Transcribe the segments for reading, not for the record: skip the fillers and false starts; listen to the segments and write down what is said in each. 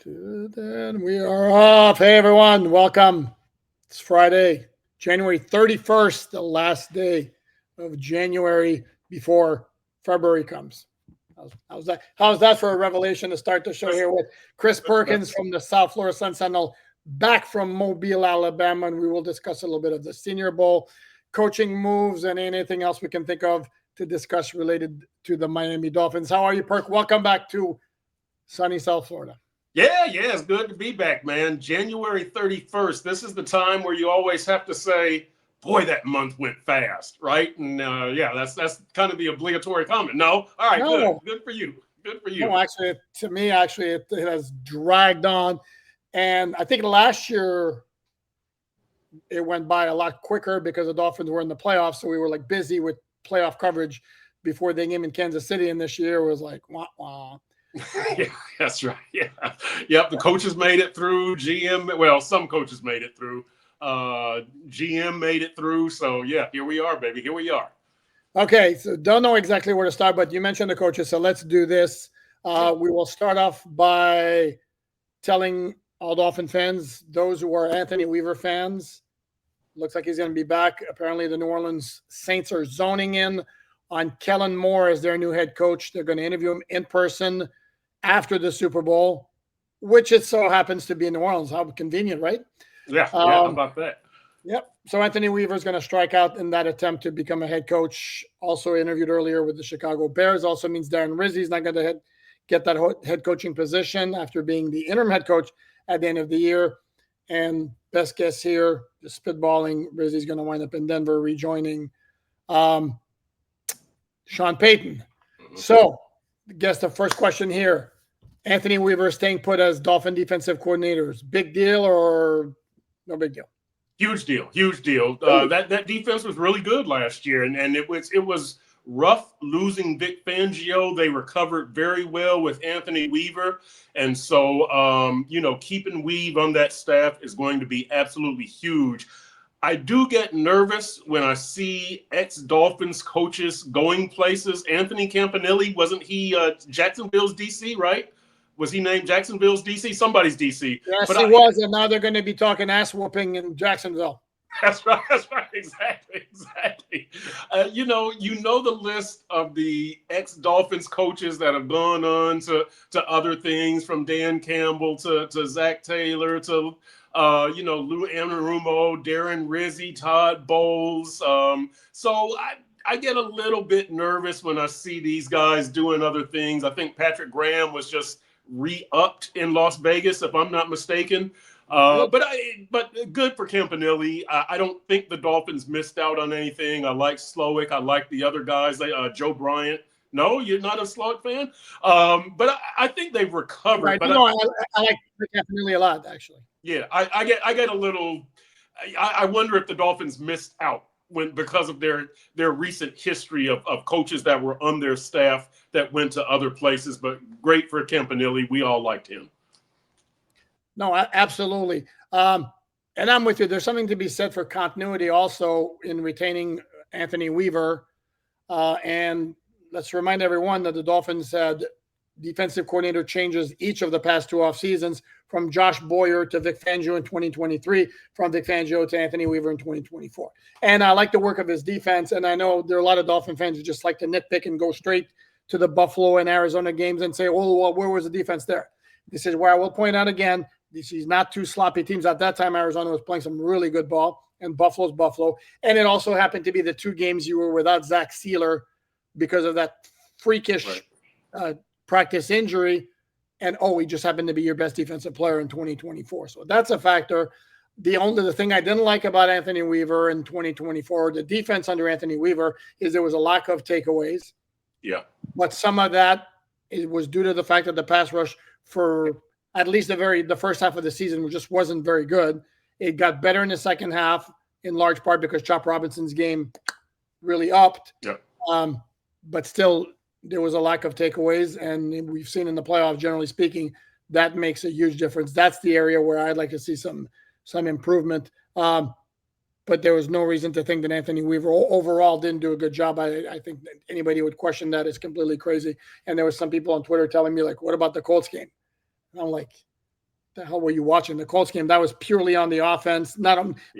Then we are off. Hey, everyone. Welcome. It's Friday, January 31st, the last day of January before February comes. How's that? How's that for a revelation to start the show here with Chris Perkins from the South Florida Sun Sentinel, back from Mobile, Alabama, and we will discuss a little bit of the Senior Bowl, coaching moves, and anything else we can think of to discuss related to the Miami Dolphins. How are you, Perk? Welcome back to sunny South Florida. Yeah, it's good to be back, man. January 31st. This is the time where you always have to say, boy, that month went fast, right? And that's kind of the obligatory comment. No? All right, No. Good for you. Good for you. No, actually, to me, it has dragged on. And I think last year it went by a lot quicker because the Dolphins were in the playoffs. So we were like busy with playoff coverage before the game in Kansas City. And this year was like, wah, wah. Yeah, that's right. Yeah. Yep. The coaches made it through. Some coaches made it through. GM made it through. So yeah, here we are, baby. Here we are. Okay. So don't know exactly where to start, but you mentioned the coaches. So let's do this. We will start off by telling all Dolphin fans, those who are Anthony Weaver fans, looks like he's going to be back. Apparently the New Orleans Saints are zoning in on Kellen Moore as their new head coach. They're going to interview him in person after the Super Bowl, which it so happens to be in New Orleans. How convenient, right? Yeah, how about that? Yep. So Anthony Weaver is going to strike out in that attempt to become a head coach. Also interviewed earlier with the Chicago Bears. Also means Darren Rizzi is not going to get that head coaching position after being the interim head coach at the end of the year. And best guess here, just spitballing, Rizzi's going to wind up in Denver rejoining Sean Payton. Mm-hmm. So, guess the first question here. Anthony Weaver staying put as Dolphin defensive coordinators. Big deal or no big deal? Huge deal. That defense was really good last year, and it was rough losing Vic Fangio. They recovered very well with Anthony Weaver, and so keeping Weave on that staff is going to be absolutely huge. I do get nervous when I see ex-Dolphins coaches going places. Anthony Campanelli, wasn't he Jacksonville's DC, right? Was he named Jacksonville's DC? Somebody's DC. Yes, he was, and now they're going to be talking ass whooping in Jacksonville. That's right. Exactly. You know the list of the ex-Dolphins coaches that have gone on to other things, from Dan Campbell to Zach Taylor to Lou Anarumo, Darren Rizzi, Todd Bowles. So I get a little bit nervous when I see these guys doing other things. I think Patrick Graham was just re-upped in Las Vegas, if I'm not mistaken. But good for Campanelli. I don't think the Dolphins missed out on anything. I like Slowick. I like the other guys. Joe Bryant. No, you're not a Slowick fan? But I think they've recovered. Right. But I like Campanelli a lot, actually. Yeah, I get a little. I wonder if the Dolphins missed out because of their recent history of coaches that were on their staff that went to other places. But great for Campanelli. We all liked him. No, absolutely. And I'm with you. There's something to be said for continuity also in retaining Anthony Weaver. And let's remind everyone that the Dolphins had defensive coordinator changes each of the past two off seasons, from Josh Boyer to Vic Fangio in 2023, from Vic Fangio to Anthony Weaver in 2024. And I like the work of his defense. And I know there are a lot of Dolphin fans who just like to nitpick and go straight to the Buffalo and Arizona games and say, oh, well, where was the defense there? This is where I will point out again, these are not two sloppy teams. At that time, Arizona was playing some really good ball, and Buffalo's Buffalo. And it also happened to be the two games you were without Zach Sealer because of that freakish practice injury. And, he just happened to be your best defensive player in 2024. So that's a factor. The thing I didn't like about Anthony Weaver in 2024, the defense under Anthony Weaver, is there was a lack of takeaways. Yeah. But some of that was due to the fact that the pass rush for at least the first half of the season just wasn't very good. It got better in the second half, in large part because Chop Robinson's game really upped. Yeah. But still, there was a lack of takeaways, and we've seen in the playoffs, generally speaking, that makes a huge difference. That's the area where I'd like to see some improvement. But there was no reason to think that Anthony Weaver overall didn't do a good job. I think that anybody who would question that is completely crazy. And there was some people on Twitter telling me, like, what about the Colts game? And I'm like, the hell were you watching? The Colts game. That was purely on the offense.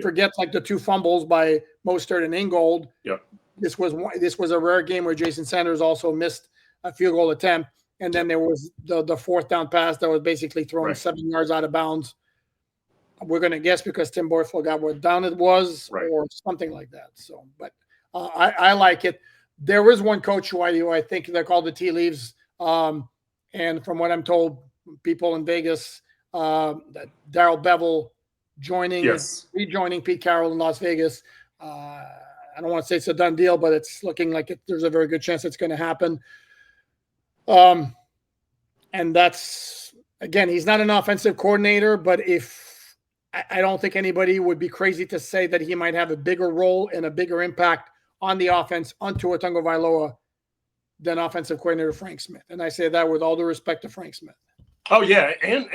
Forget like the 2 fumbles by Mostert and Ingold. Yep. This was a rare game where Jason Sanders also missed a field goal attempt. And then there was the 4th down pass that was basically thrown 7 yards out of bounds. We're going to guess because Tim Boyle forgot what down it was or something like that. So, but I like it. There is one coach who I think they're called the tea leaves. And from what I'm told, people in Vegas, that Darrell Bevell rejoining Pete Carroll in Las Vegas. I don't want to say it's a done deal, but it's looking like there's a very good chance it's going to happen. And that's, again, he's not an offensive coordinator, but I don't think anybody would be crazy to say that he might have a bigger role and a bigger impact on the offense on Tua Tagovailoa than offensive coordinator Frank Smith. And I say that with all due respect to Frank Smith. Oh yeah, and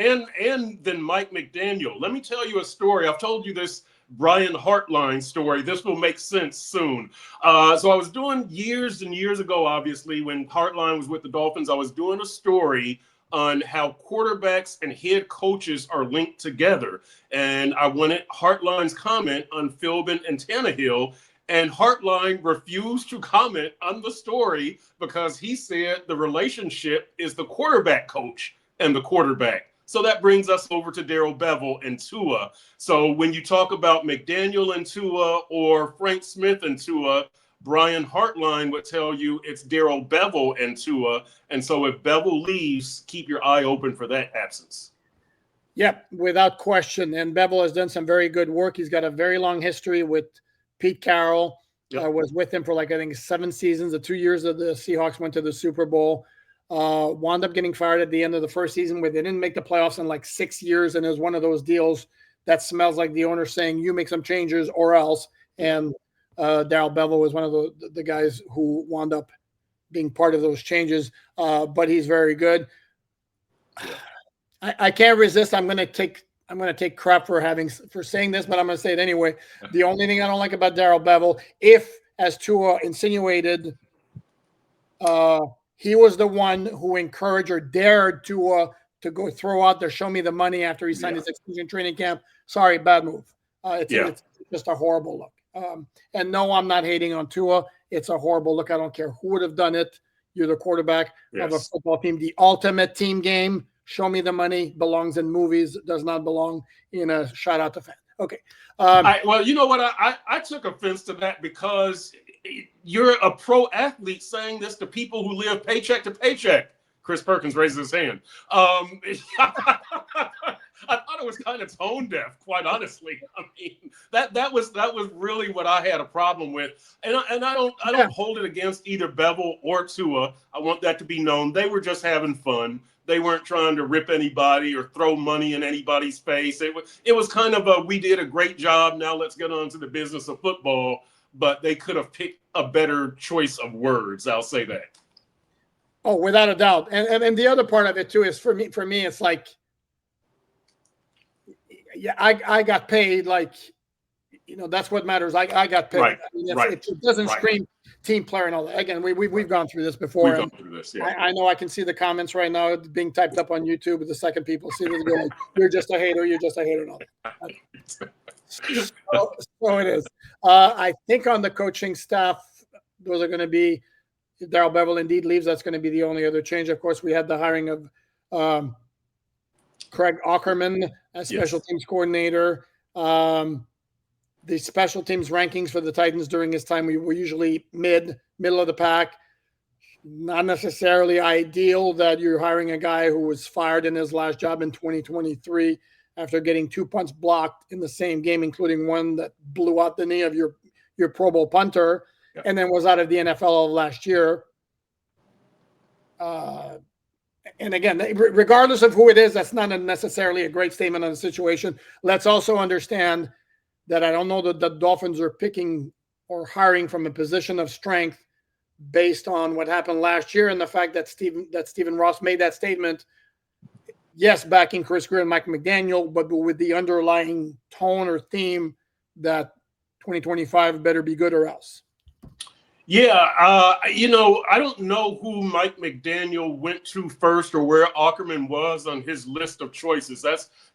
then Mike McDaniel. Let me tell you a story. I've told you this Brian Hartline story. This will make sense soon. So I was doing years and years ago, obviously, when Hartline was with the Dolphins, I was doing a story on how quarterbacks and head coaches are linked together. And I wanted Hartline's comment on Philbin and Tannehill. And Hartline refused to comment on the story because he said the relationship is the quarterback coach and the quarterback. So that brings us over to Darrell Bevell and Tua. So when you talk about McDaniel and Tua or Frank Smith and Tua, Brian Hartline would tell you it's Darrell Bevell and Tua. And so if Bevell leaves, keep your eye open for that absence. Yep, without question. And Bevell has done some very good work. He's got a very long history with Pete Carroll. Was with him for I think 7 seasons. The 2 years that the Seahawks went to the Super Bowl. Wound up getting fired at the end of the first season where they didn't make the playoffs in 6 years. And it was one of those deals that smells like the owner saying, you make some changes or else. And Darrell Bevell was one of the guys who wound up being part of those changes. But he's very good. I can't resist. I'm going to take crap for saying this, but I'm going to say it anyway. The only thing I don't like about Darrell Bevell, as Tua insinuated, he was the one who encouraged or dared Tua to go throw out there, show me the money after he signed his extension training camp. Sorry, bad move. It's just a horrible look. And no, I'm not hating on Tua. It's a horrible look. I don't care who would have done it. You're the quarterback of a football team. The ultimate team game. Show me the money belongs in movies. Does not belong in a shout out to fan. Okay. Well, you know what? I took offense to that because you're a pro athlete saying this to people who live paycheck to paycheck. Chris Perkins raises his hand. I thought it was kind of tone deaf, quite honestly. I mean, that was really what I had a problem with, and I don't hold it against either Bevell or Tua. I want that to be known. They were just having fun. They weren't trying to rip anybody or throw money in anybody's face. It was kind of we did a great job. Now let's get on to the business of football. But they could have picked a better choice of words. I'll say that. Oh, without a doubt. And the other part of it too is for me, it's like, I got paid. That's what matters. I got paid. Right. I mean, it doesn't scream team player and all that. Again, we've gone through this before. We've gone through this, yeah. I know I can see the comments right now being typed up on YouTube. The second people see this, go like, "You're just a hater. You're just a hater." And all that. So it is. I think on the coaching staff, those are going to be, if Darrell Bevell indeed leaves, that's going to be the only other change. Of course, we had the hiring of Craig Ackerman as special teams coordinator. The special teams rankings for the Titans during his time, we were usually middle of the pack. Not necessarily ideal that you're hiring a guy who was fired in his last job in 2023 after getting 2 punts blocked in the same game, including one that blew out the knee of your Pro Bowl punter, and then was out of the NFL of last year. And again, regardless of who it is, that's not necessarily a great statement on the situation. Let's also understand that I don't know that the Dolphins are picking or hiring from a position of strength based on what happened last year and the fact that Stephen Ross made that statement. Yes, backing Chris Greer and Mike McDaniel, but with the underlying tone or theme that 2025 better be good or else. Yeah, I don't know who Mike McDaniel went to first or where Ackerman was on his list of choices.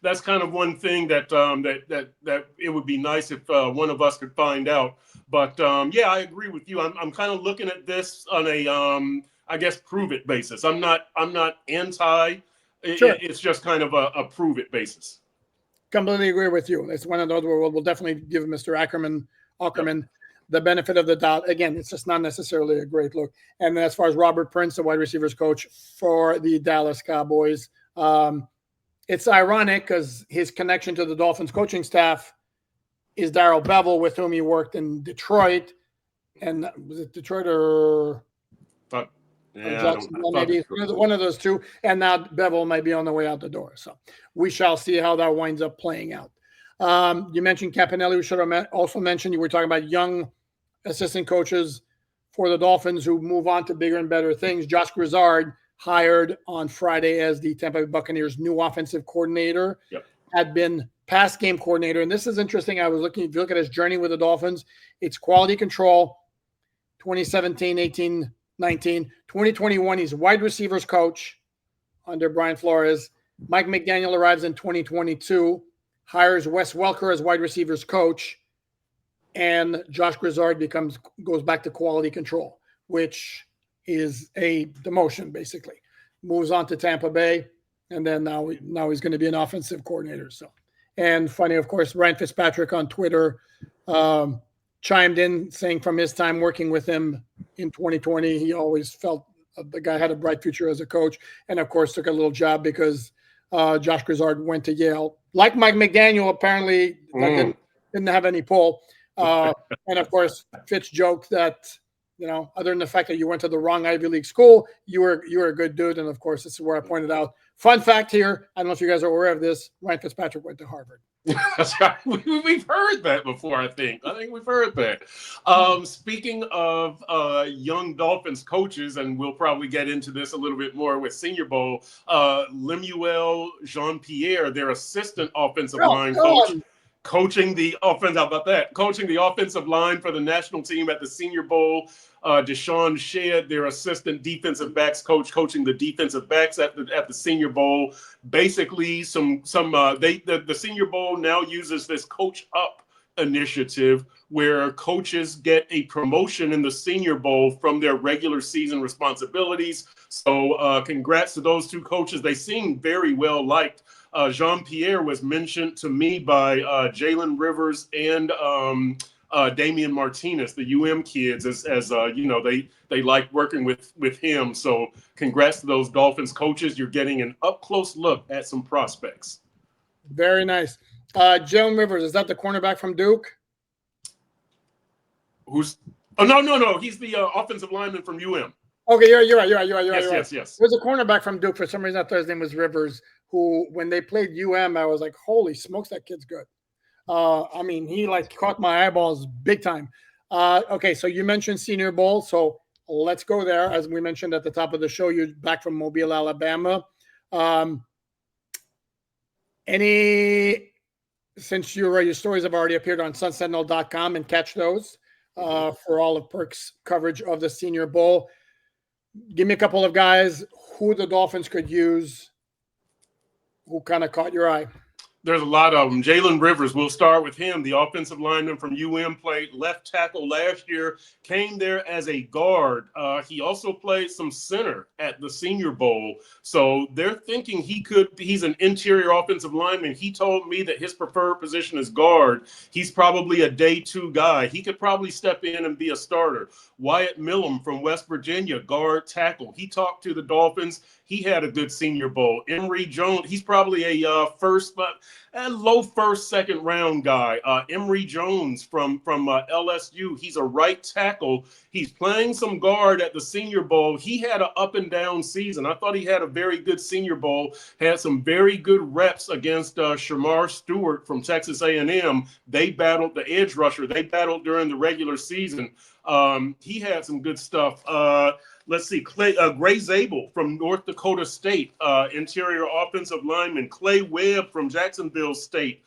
That's kind of one thing that that it would be nice if one of us could find out. But yeah, I agree with you. I'm kind of looking at this on a I guess prove it basis. I'm not anti. Sure. It's just kind of a prove it basis. Completely agree with you. It's one of those where we'll definitely give Mr. Ackerman Yep. the benefit of the doubt. Again, it's just not necessarily a great look. And then as far as Robert Prince, the wide receivers coach for the Dallas Cowboys, it's ironic because his connection to the Dolphins coaching staff is Darrell Bevel, with whom he worked in Detroit. And was it Detroit or But yeah, Jacksonville, I thought maybe one of those two. And now Bevel might be on the way out the door. So we shall see how that winds up playing out. You mentioned Campanelli. We should have also mentioned you were talking about young assistant coaches for the Dolphins who move on to bigger and better things. Josh Grizzard, hired on Friday as the Tampa Bay Buccaneers' new offensive coordinator, Yep. had been pass game coordinator. And this is interesting. I was looking, if you look at his journey with the Dolphins, it's quality control, 2017, 18, 19. 2021, he's wide receivers coach under Brian Flores. Mike McDaniel arrives in 2022, hires Wes Welker as wide receivers coach, and Josh Grizzard goes back to quality control, which is a demotion, basically. Moves on to Tampa Bay, and then now he's going to be an offensive coordinator. So, and funny, of course, Ryan Fitzpatrick on Twitter chimed in saying from his time working with him in 2020, he always felt the guy had a bright future as a coach, and of course took a little job because Josh Grizzard went to Yale. Like Mike McDaniel, apparently didn't have any pull. And of course, Fitz joked that, other than the fact that you went to the wrong Ivy League school, you were a good dude. And of course, this is where I pointed out. Fun fact here, I don't know if you guys are aware of this, Ryan Fitzpatrick went to Harvard. That's right. We've heard that before, I think we've heard that. Speaking of young Dolphins coaches, and we'll probably get into this a little bit more with Senior Bowl, Lemuel Jean-Pierre, their assistant offensive line coach, coaching the offense. How about that? Coaching the offensive line for the national team at the Senior Bowl. Deshaun Shedd, their assistant defensive backs coach, coaching the defensive backs at the Senior Bowl. Basically, the Senior Bowl now uses this Coach Up initiative where coaches get a promotion in the Senior Bowl from their regular season responsibilities. So congrats to those two coaches. They seem very well liked. Jean-Pierre was mentioned to me by Jalen Rivers and Damian Martinez, the UM kids, as they like working with him. So congrats to those Dolphins coaches. You're getting an up close look at some prospects. Very nice. Jalen Rivers, is that the cornerback from Duke? No. He's the offensive lineman from UM. Okay, you're right. Yes. There's a cornerback from Duke. For some reason, I thought his name was Rivers, who, when they played UM, I was like, holy smokes, that kid's good. He caught my eyeballs big time. Okay, so you mentioned Senior Bowl, so let's go there. As we mentioned at the top of the show, you're back from Mobile, Alabama. Since your stories have already appeared on sunsentinel.com, and catch those for all of Perk's coverage of the Senior Bowl. Give me a couple of guys who the Dolphins could use, who kind of caught your eye. There's a lot of them. Jalen Rivers, we'll start with him. The offensive lineman from UM, played left tackle last year, came there as a guard. He also played some center at the Senior Bowl. So they're thinking he's an interior offensive lineman. He told me that his preferred position is guard. He's probably a day two guy. He could probably step in and be a starter. Wyatt Millum from West Virginia, guard tackle. He talked to the Dolphins. He had a good Senior Bowl. Emory Jones, he's probably a low first, second round guy. Emory Jones from LSU, he's a right tackle. He's playing some guard at the Senior Bowl. He had an up and down season. I thought he had a very good Senior Bowl. Had some very good reps against Shamar Stewart from Texas A&M. They battled the edge rusher. They battled during the regular season. He had some good stuff. Let's see, Gray Zabel from North Dakota State, interior offensive lineman. Clay Webb from Jacksonville State.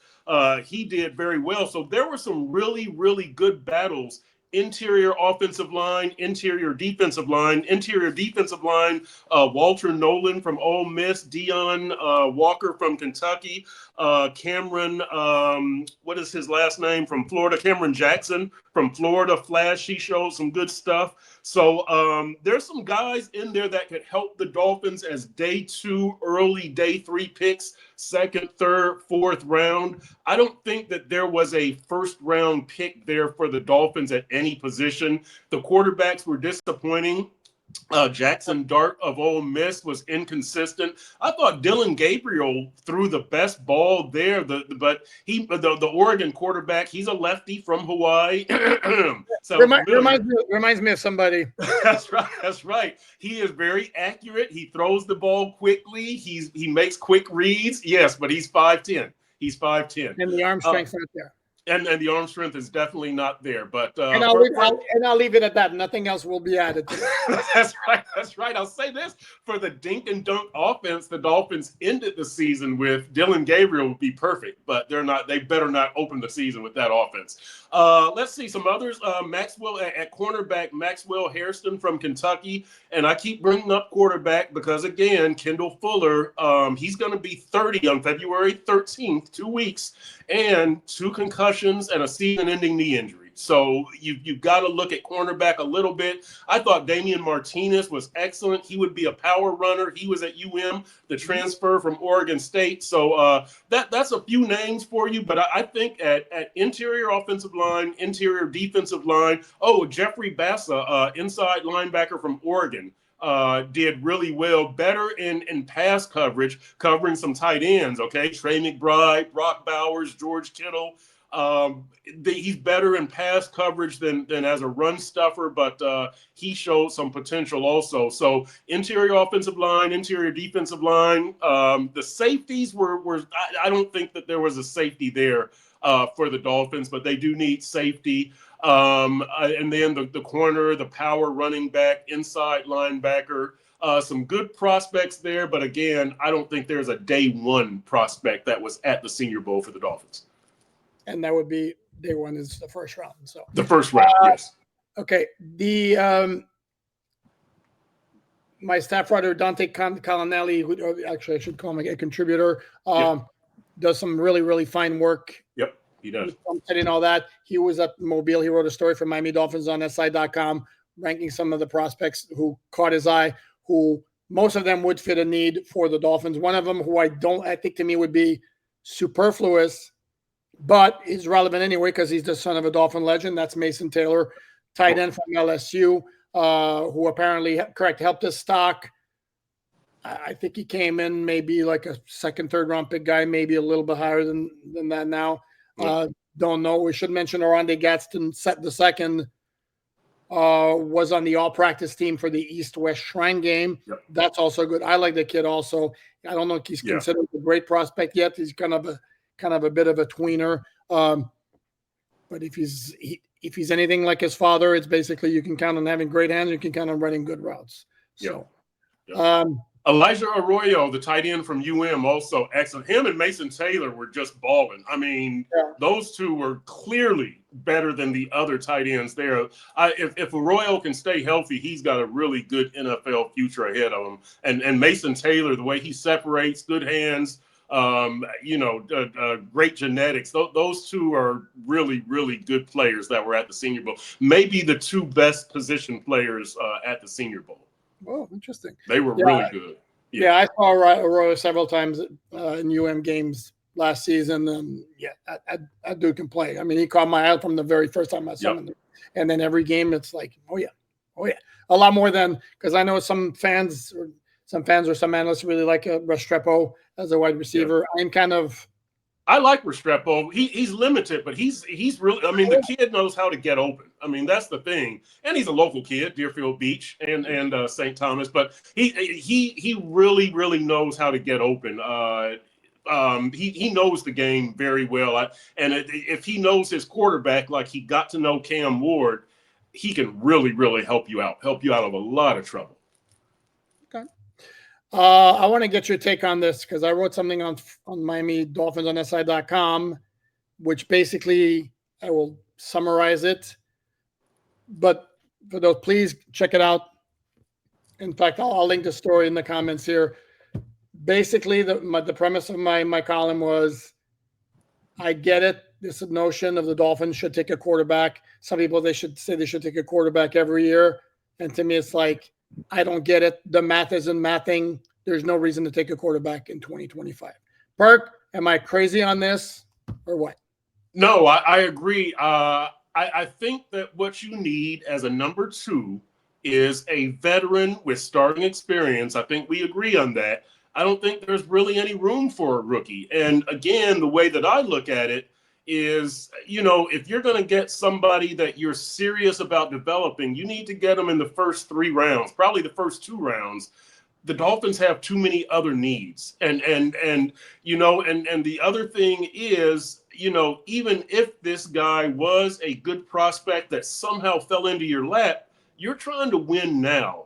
He did very well. So there were some really, really good battles interior offensive line, interior defensive line. Interior defensive line, Walter Nolan from Ole Miss, Dion Walker from Kentucky, Cameron, what is his last name, from Florida, Cameron Jackson from Florida, Flash. He showed some good stuff. So there's some guys in there that could help the Dolphins as day 2, early day 3 picks, second, third, fourth round. I don't think that there was a first round pick there for the Dolphins at any position. The quarterbacks were disappointing. Jackson Dart of Ole Miss was inconsistent. I thought Dylan Gabriel threw the best ball there, but the Oregon quarterback, he's a lefty from Hawaii. Reminds me of somebody. That's right. That's right. He is very accurate. He throws the ball quickly. He makes quick reads. Yes, but he's 5'10". He's 5'10". And the arm strength not there. And the arm strength is definitely not there. But and I'll leave it at that. Nothing else will be added to that. That's right. That's right. I'll say this: for the dink and dunk offense, the Dolphins ended the season with Dylan Gabriel would be perfect, but they're not. They better not open the season with that offense. Let's see some others. Maxwell at cornerback, Maxwell Hairston from Kentucky, and I keep bringing up quarterback because again, Kendall Fuller, he's going to be 30 on February 13th, 2 weeks, and 2 concussions and a season-ending knee injury. So you've got to look at cornerback a little bit. I thought Damian Martinez was excellent. He would be a power runner. He was at UM, the transfer from Oregon State. So that's a few names for you. But I think at interior offensive line, interior defensive line, Jeffrey Bassa, inside linebacker from Oregon, did really well, better in pass coverage, covering some tight ends, okay? Trey McBride, Brock Bowers, George Kittle. He's better in pass coverage than as a run stuffer, but he showed some potential also. So interior offensive line, interior defensive line. The safeties were I don't think that there was a safety there for the Dolphins, but they do need safety. And then the corner, the power running back, inside linebacker. Some good prospects there, but again, I don't think there's a day 1 prospect that was at the Senior Bowl for the Dolphins. And that would be day 1 is the first round. So the first round, yes. Okay. The my staff writer Dante Colonelli, who actually I should call him a contributor, does some really, really fine work. Yep, he does. And all that. He was at Mobile. He wrote a story for Miami Dolphins on SI.com, ranking some of the prospects who caught his eye, who most of them would fit a need for the Dolphins. One of them who I think to me would be superfluous, but is relevant anyway because he's the son of a Dolphin legend. That's Mason Taylor, tight end from LSU, who apparently helped his stock. I think he came in maybe like a second, third round pick guy, maybe a little bit higher than that now. Don't know. We should mention Oronde Gadsden the second was on the all-practice team for the East-West Shrine game. Yep. That's also good. I like the kid also. I don't know if he's considered a great prospect yet. He's kind of a bit of a tweener. But if he's anything like his father, it's basically you can count on having great hands. You can count on running good routes. So, Elijah Arroyo, the tight end from UM, also excellent. Him and Mason Taylor were just balling. I mean, those two were clearly better than the other tight ends there. If Arroyo can stay healthy, he's got a really good NFL future ahead of him. And Mason Taylor, the way he separates, good hands, great genetics. Those two are really, really good players that were at the Senior Bowl. Maybe the 2 best position players at the Senior Bowl. Oh, interesting. They were really good. Yeah, I saw Arroyo several times in UM games last season. And that dude can play. I mean, he caught my eye from the very first time I saw him. And then every game, it's like, oh yeah. A lot more than, because I know some fans or some analysts really like Restrepo as a wide receiver. I like Restrepo. He's limited, but he's really. I mean, the kid knows how to get open. I mean, that's the thing. And he's a local kid, Deerfield Beach and St. Thomas. But he really, really knows how to get open. He knows the game very well. If he knows his quarterback like he got to know Cam Ward, he can really, really help you out of a lot of trouble. Okay. I want to get your take on this because I wrote something on Miami Dolphins on SI.com, which basically I will summarize it. but for those, please check it out. In fact, I'll link the story in the comments here. Basically, the premise of my column was, I get it. This notion of the Dolphins should take a quarterback. Some people, they should take a quarterback every year. And to me, it's like, I don't get it. The math isn't mathing. There's no reason to take a quarterback in 2025. Perk, am I crazy on this or what? No, I agree. I think that what you need as a number 2 is a veteran with starting experience. I think we agree on that. I don't think there's really any room for a rookie. And again, the way that I look at it is, if you're going to get somebody that you're serious about developing, you need to get them in the first 3 rounds, probably the first 2 rounds. The Dolphins have too many other needs. And the other thing is, even if this guy was a good prospect that somehow fell into your lap, you're trying to win now.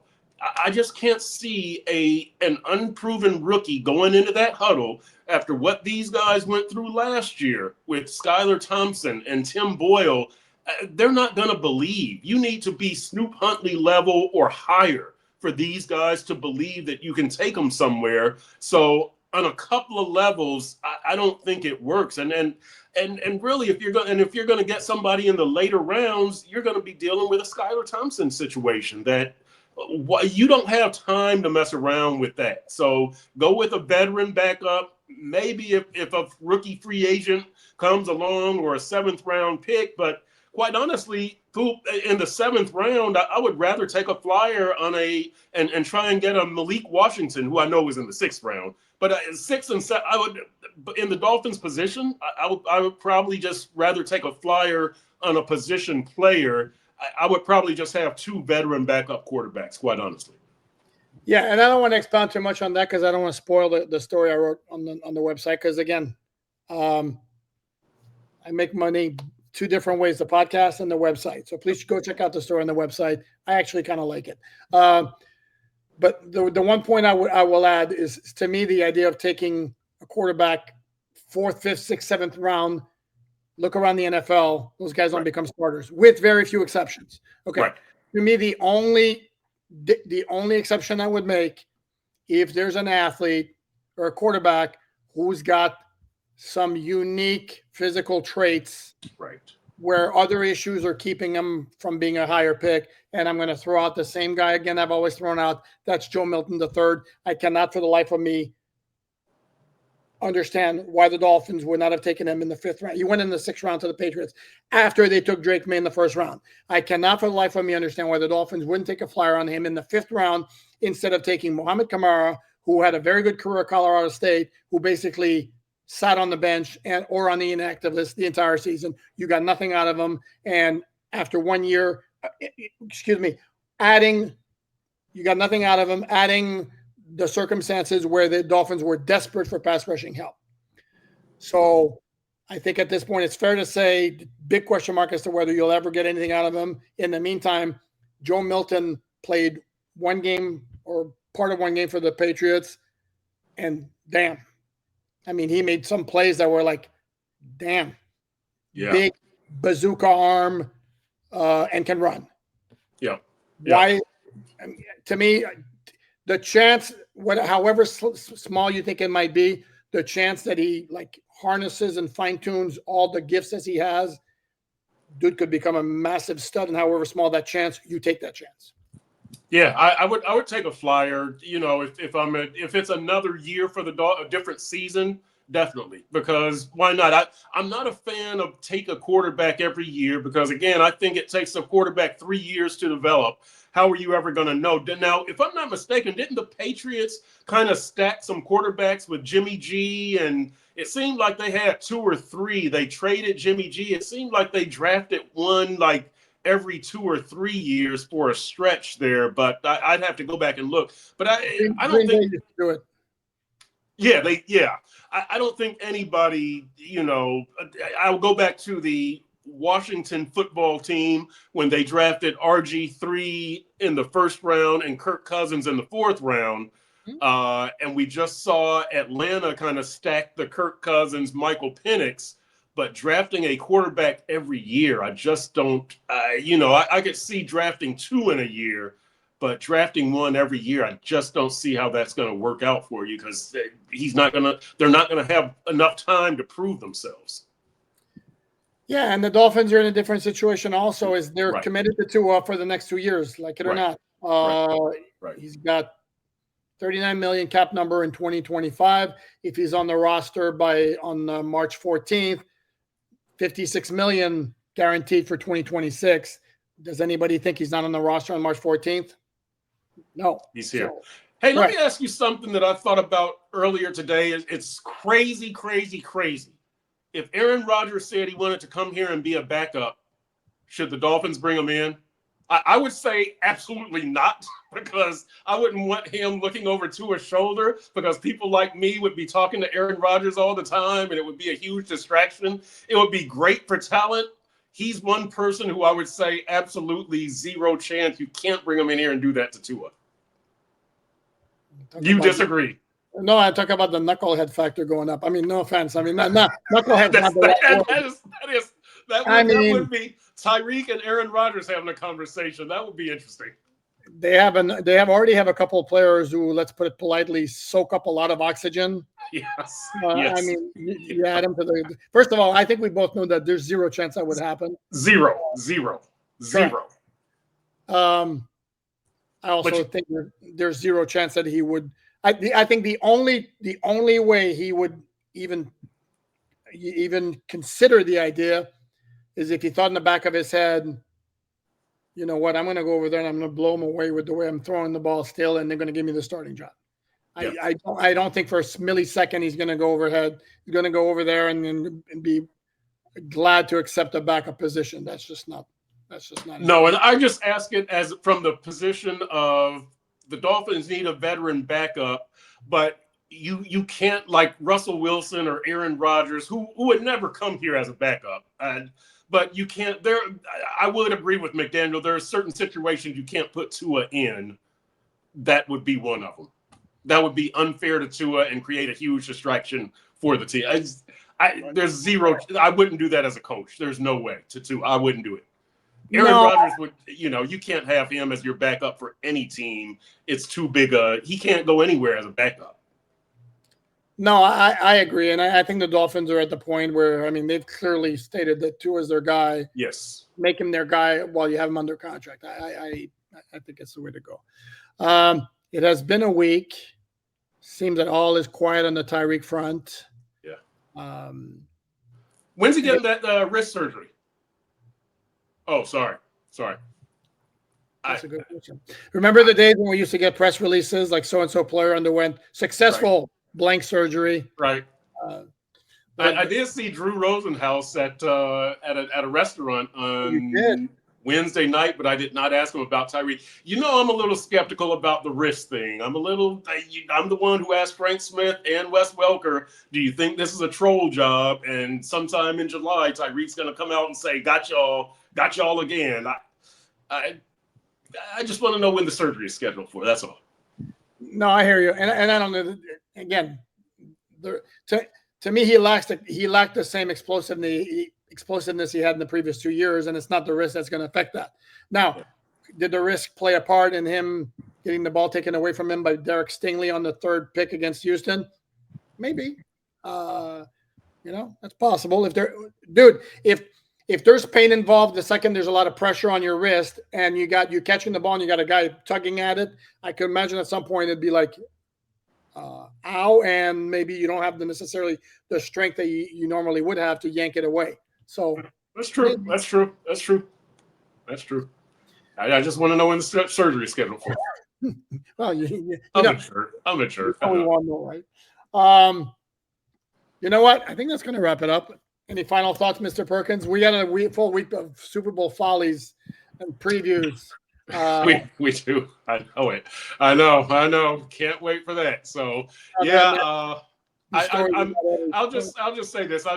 I just can't see an unproven rookie going into that huddle after what these guys went through last year with Skylar Thompson and Tim Boyle. They're not going to believe. You need to be Snoop Huntley level or higher for these guys to believe that you can take them somewhere. So on a couple of levels, I don't think it works. And really, if you're going to get somebody in the later rounds, you're going to be dealing with a Skylar Thompson situation that you don't have time to mess around with that. So go with a veteran backup. Maybe if a rookie free agent comes along or a 7th round pick, but quite honestly, in the 7th round, I would rather take a flyer on and try and get a Malik Washington, who I know is in the 6th round. But 6 and 7, I would, in the Dolphins' position, I would probably just rather take a flyer on a position player. I would probably just have 2 veteran backup quarterbacks, quite honestly. Yeah, and I don't want to expound too much on that because I don't want to spoil the story I wrote on the website. Because again, I make money 2 different ways: the podcast and the website. So please go check out the story on the website. I actually kind of like it. But the one point I will add is, to me, the idea of taking a quarterback 4th, 5th, 6th, 7th round. Look around the NFL; those guys don't become starters, with very few exceptions. Okay, right. To me, the only exception I would make, if there's an athlete or a quarterback who's got some unique physical traits, right, where other issues are keeping him from being a higher pick. And I'm going to throw out the same guy again I've always thrown out. That's Joe Milton III. I cannot for the life of me understand why the Dolphins would not have taken him in the 5th round. He went in the 6th round to the Patriots after they took Drake May in the 1st round. I cannot for the life of me understand why the Dolphins wouldn't take a flyer on him in the 5th round instead of taking Mohamed Kamara, who had a very good career at Colorado State, who basically sat on the bench or on the inactive list the entire season. You got nothing out of him. And after 1 year, you got nothing out of him, adding the circumstances where the Dolphins were desperate for pass rushing help. So I think at this point, it's fair to say, big question mark as to whether you'll ever get anything out of him. In the meantime, Joe Milton played 1 game or part of 1 game for the Patriots, and damn, I mean, he made some plays that were like, damn, big bazooka arm, and can run. Yeah. Why? I mean, to me, the chance, however small you think it might be, the chance that he harnesses and fine tunes all the gifts as he has, dude could become a massive stud. And however small that chance, you take that chance. Yeah, I would take a flyer. If it's another year for a different season, definitely, because why not? I'm not a fan of take a quarterback every year because, again, I think it takes a quarterback 3 years to develop. How are you ever going to know? Now, if I'm not mistaken, didn't the Patriots kind of stack some quarterbacks with Jimmy G? And it seemed like they had 2 or 3. They traded Jimmy G. It seemed like they drafted one every 2 or 3 years for a stretch there. But I'd have to go back and look. But I don't think they do it. Yeah, I don't think anybody, I'll go back to the Washington football team when they drafted RG3 in the 1st round and Kirk Cousins in the 4th round. And we just saw Atlanta kind of stack the Kirk Cousins, Michael Penix But drafting a quarterback every year, I just don't. I could see drafting 2 in a year, but drafting one every year, I just don't see how that's going to work out for you because they're not going to have enough time to prove themselves. Yeah, and the Dolphins are in a different situation also, is they're Right. committed to Tua for the next 2 years, like it or Right. not. Right. He's got 39 million cap number in 2025. If he's on the roster on March 14th, 56 million guaranteed for 2026. Does anybody think he's not on the roster on March 14th? No. He's here. So, Hey, let right. me ask you something that I thought about earlier today. It's crazy, crazy, crazy. If Aaron Rodgers said he wanted to come here and be a backup, should the Dolphins bring him in? I would say absolutely not, because I wouldn't want him looking over Tua's shoulder, because people like me would be talking to Aaron Rodgers all the time, and it would be a huge distraction. It would be great for talent. He's one person who I would say absolutely zero chance. You can't bring him in here and do that to Tua. You disagree? No, I talk about the knucklehead factor going up. I mean, no offense. I mean, knucklehead. That would be Tyreek and Aaron Rodgers having a conversation. That would be interesting. They already have a couple of players who, let's put it politely, soak up a lot of oxygen. Yes. I mean, you add them to the. First of all, I think we both know that there's zero chance that would happen. Zero. I also think there's zero chance that he would. I think the only way he would even consider the idea is if he thought in the back of his head, you know what, I'm going to go over there and I'm going to blow him away with the way I'm throwing the ball still, and they're going to give me the starting job. Yep. I don't think for a millisecond he's going to go overhead. He's going to go over there and be glad to accept a backup position. That's just not. No, and I just ask it as from the position of the Dolphins need a veteran backup, but you can't, like Russell Wilson or Aaron Rodgers, who would never come here as a backup. But you can't. I would agree with McDaniel. There are certain situations you can't put Tua in. That would be one of them. That would be unfair to Tua and create a huge distraction for the team. There's zero. I wouldn't do that as a coach. There's no way to Tua. I wouldn't do it. Aaron Rodgers would. You can't have him as your backup for any team. It's too big. He can't go anywhere as a backup. No, I agree, and I think the Dolphins are at the point where, I mean, they've clearly stated that Tua is their guy. Yes, make him their guy while you have him under contract. I think it's the way to go. It has been a week. Seems that all is quiet on the Tyreek front. Yeah. When's he getting that wrist surgery? Oh, sorry. That's a good question. Remember the days when we used to get press releases like so-and-so player underwent successful blank surgery? Right. I did see Drew Rosenhaus at a restaurant on Wednesday night, but I did not ask him about Tyreek. I'm a little skeptical about the wrist thing. I'm the one who asked Frank Smith and Wes Welker, do you think this is a troll job? And sometime in July, Tyreek's going to come out and say, got y'all again. I just want to know when the surgery is scheduled for. That's all. No, I hear you. And I don't know. Again, to me, he lacked the same explosiveness he had in the previous 2 years, and it's not the risk that's going to affect that. Now, did the risk play a part in him getting the ball taken away from him by Derek Stingley on the 3rd pick against Houston? Maybe. That's possible. If there's pain involved, the second there's a lot of pressure on your wrist and you catching the ball and you got a guy tugging at it, I could imagine at some point it'd be like, ow, and maybe you don't have necessarily the strength that you normally would have to yank it away. So that's true. That's true. I just want to know when the surgery is scheduled for. Well, I'm sure. We want to know, right? You know what? I think that's going to wrap it up. Any final thoughts, Mr. Perkins? We got a full week of Super Bowl follies and previews. We do. I know. Can't wait for that. So I'll just say this. I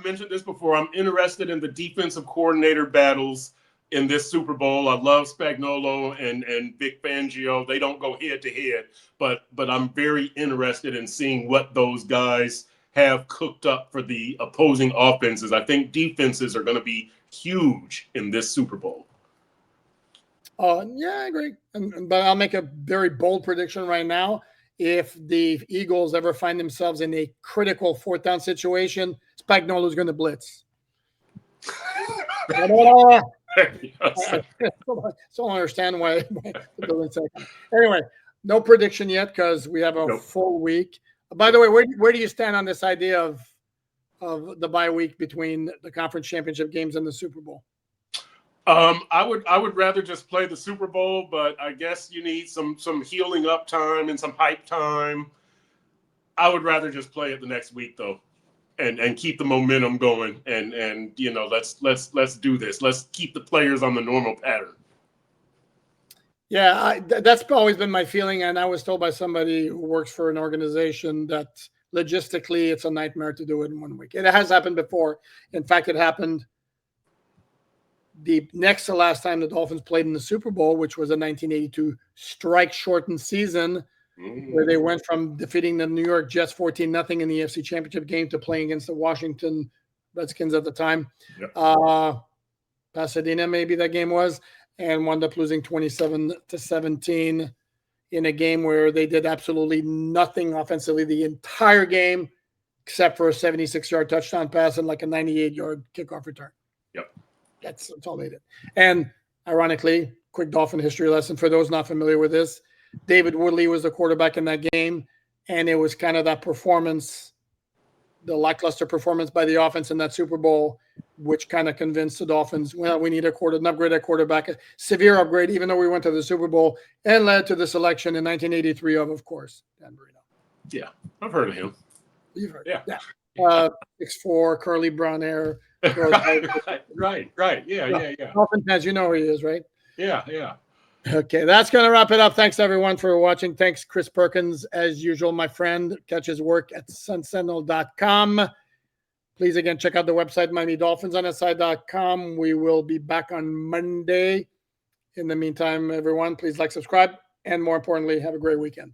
mentioned this before. I'm interested in the defensive coordinator battles in this Super Bowl. I love Spagnuolo and Vic Fangio. They don't go head to head, but I'm very interested in seeing what those guys have cooked up for the opposing offenses. I think defenses are going to be huge in this Super Bowl. Yeah, I agree. But I'll make a very bold prediction right now. If the Eagles ever find themselves in a critical fourth down situation, Spagnuolo's going to blitz. I don't understand why. Anyway, no prediction yet because we have a full week. By the way, where do you stand on this idea of the bye week between the conference championship games and the Super Bowl? I would rather just play the Super Bowl, but I guess you need some healing up time and some hype time. I would rather just play it the next week though, and keep the momentum going. And you know, let's do this. Let's keep the players on the normal pattern. Yeah, that's always been my feeling, and I was told by somebody who works for an organization that logistically it's a nightmare to do it in 1 week. It has happened before. In fact, it happened the next to last time the Dolphins played in the Super Bowl, which was a 1982 strike-shortened season, where they went from defeating the New York Jets 14-0 in the AFC Championship game to playing against the Washington Redskins at the time. Yep. Pasadena, maybe that game was, and wound up losing 27-17 in a game where they did absolutely nothing offensively the entire game, except for a 76-yard touchdown pass and like a 98-yard kickoff return. Yep. That's all they did. And ironically, quick Dolphin history lesson for those not familiar with this, David Woodley was the quarterback in that game, and it was kind of that performance, the lackluster performance by the offense in that Super Bowl, which kind of convinced the Dolphins, well, we need an upgrade at quarterback, a severe upgrade, even though we went to the Super Bowl, and led to the selection in 1983 of course, Dan Marino. Yeah, I've heard of him. You've heard. Yeah. 6'4", curly brown hair. Right. Yeah. Dolphin fans, you know who he is, right? Yeah. Okay, that's going to wrap it up. Thanks, everyone, for watching. Thanks, Chris Perkins, as usual, my friend. Catch his work at sunsentinel.com. Please, again, check out the website, MiamiDolphinsOnSide.com. We will be back on Monday. In the meantime, everyone, please like, subscribe, and more importantly, have a great weekend.